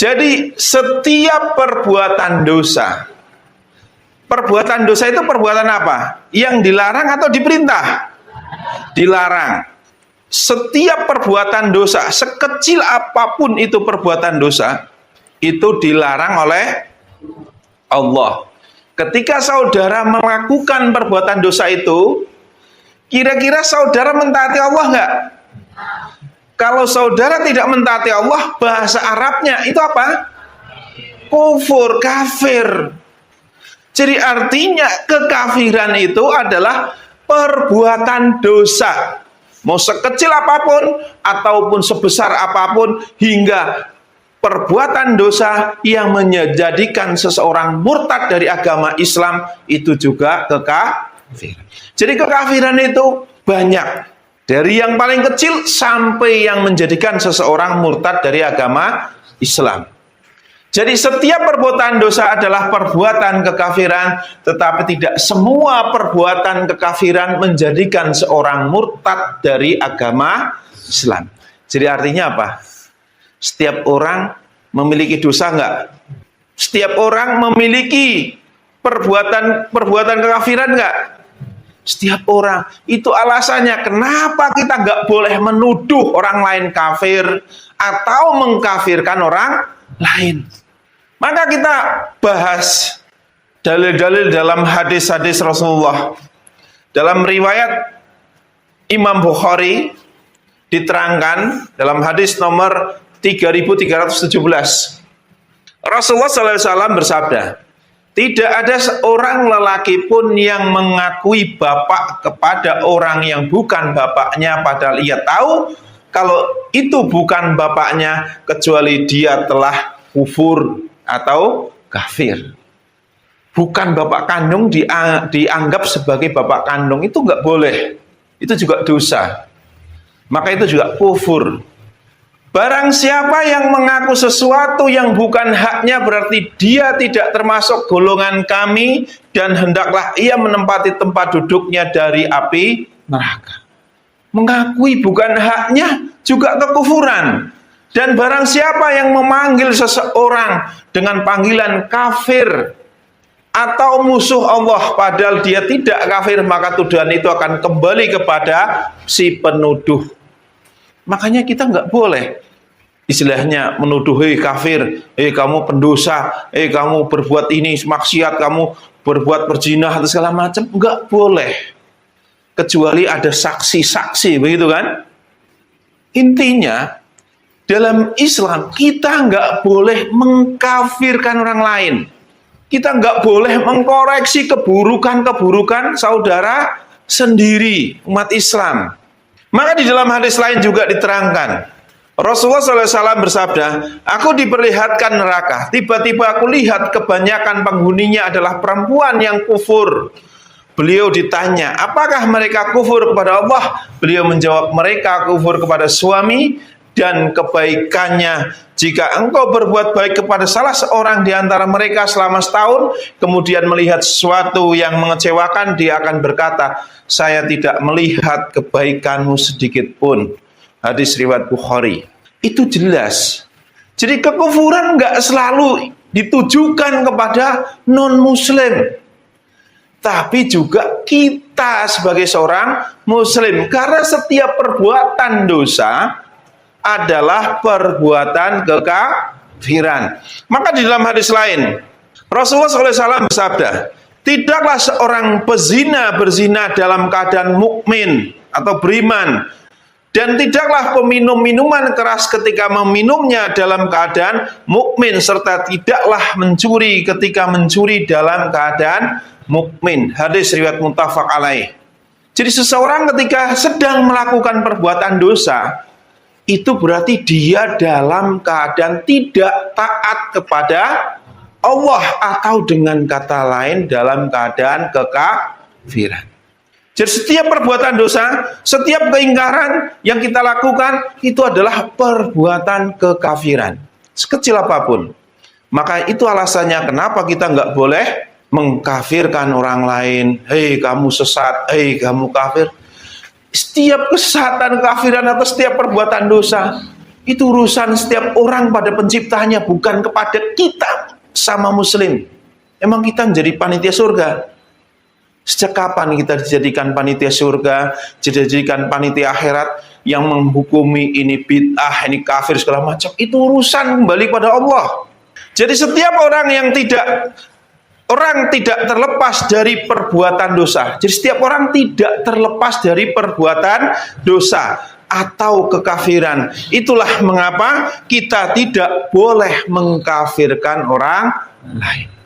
Jadi setiap perbuatan dosa itu perbuatan apa? Yang dilarang atau diperintah? Dilarang. Setiap perbuatan dosa, sekecil apapun itu perbuatan dosa, itu dilarang oleh Allah. Ketika saudara melakukan perbuatan dosa itu, kira-kira saudara mentaati Allah enggak? Kalau saudara tidak mentaati Allah, bahasa Arabnya itu apa? Kufur, kafir. Jadi artinya kekafiran itu adalah perbuatan dosa. Mau sekecil apapun, ataupun sebesar apapun, hingga perbuatan dosa yang menjadikan seseorang murtad dari agama Islam, itu juga kekafiran. Jadi kekafiran itu banyak. Dari yang paling kecil sampai yang menjadikan seseorang murtad dari agama Islam. Jadi setiap perbuatan dosa adalah perbuatan kekafiran, tetapi tidak semua perbuatan kekafiran menjadikan seorang murtad dari agama Islam. Jadi artinya apa? Setiap orang memiliki dosa enggak? Setiap orang memiliki perbuatan kekafiran enggak? Setiap orang. Itu alasannya kenapa kita nggak boleh menuduh orang lain kafir atau mengkafirkan orang lain. Maka kita bahas dalil-dalil dalam hadis-hadis Rasulullah. Dalam riwayat Imam Bukhari diterangkan dalam hadis nomor 3317. Rasulullah SAW bersabda, tidak ada seorang lelaki pun yang mengakui bapak kepada orang yang bukan bapaknya, padahal ia tahu kalau itu bukan bapaknya, kecuali dia telah kufur atau kafir. Bukan bapak kandung dianggap sebagai bapak kandung, itu nggak boleh. Itu juga dosa. Maka itu juga kufur. Barang siapa yang mengaku sesuatu yang bukan haknya, berarti dia tidak termasuk golongan kami, dan hendaklah ia menempati tempat duduknya dari api neraka. Mengakui bukan haknya juga kekufuran. Dan barang siapa yang memanggil seseorang dengan panggilan kafir atau musuh Allah padahal dia tidak kafir, maka tuduhan itu akan kembali kepada si penuduh. Makanya kita nggak boleh istilahnya menuduh, hei kafir, hei kamu pendosa, hei kamu berbuat ini maksiat, kamu berbuat berzina atau segala macam. Nggak boleh, kecuali ada saksi-saksi, begitu kan? Intinya dalam Islam kita nggak boleh mengkafirkan orang lain. Kita nggak boleh mengkoreksi keburukan-keburukan saudara sendiri, umat Islam. Maka di dalam hadis lain juga diterangkan, Rasulullah SAW bersabda, aku diperlihatkan neraka, tiba-tiba aku lihat kebanyakan penghuninya adalah perempuan yang kufur. Beliau ditanya, apakah mereka kufur kepada Allah? Beliau menjawab, mereka kufur kepada suami dan kebaikannya. Jika engkau berbuat baik kepada salah seorang di antara mereka selama setahun, kemudian melihat sesuatu yang mengecewakan, dia akan berkata, saya tidak melihat kebaikanmu sedikit pun. Hadis riwayat Bukhari. Itu jelas. Jadi kekufuran nggak selalu ditujukan kepada non-muslim, tapi juga kita sebagai seorang muslim. Karena setiap perbuatan dosa adalah perbuatan kekafiran. Maka di dalam hadis lain, Rasulullah SAW bersabda, tidaklah seorang pezina berzina dalam keadaan mukmin atau beriman, dan tidaklah peminum minuman keras ketika meminumnya dalam keadaan mukmin, serta tidaklah mencuri ketika mencuri dalam keadaan mukmin. Hadis riwayat muttafaq alaih. Jadi seseorang ketika sedang melakukan perbuatan dosa, itu berarti dia dalam keadaan tidak taat kepada Allah, atau dengan kata lain dalam keadaan kekafiran. Jadi setiap perbuatan dosa, setiap keingkaran yang kita lakukan, itu adalah perbuatan kekafiran, sekecil apapun. Maka itu alasannya kenapa kita nggak boleh mengkafirkan orang lain. Hei kamu sesat, hei kamu kafir. Setiap kesesatan, kafiran, atau setiap perbuatan dosa Itu urusan setiap orang pada penciptanya, bukan kepada kita sama muslim. Emang kita menjadi panitia surga? Sejak kapan kita dijadikan panitia surga, dijadikan panitia akhirat yang menghukumi ini bid'ah, ini kafir, segala macam? Itu urusan kembali pada Allah. Jadi setiap orang yang tidak terlepas dari perbuatan dosa. Jadi setiap orang tidak terlepas dari perbuatan dosa atau kekafiran. Itulah mengapa kita tidak boleh mengkafirkan orang lain.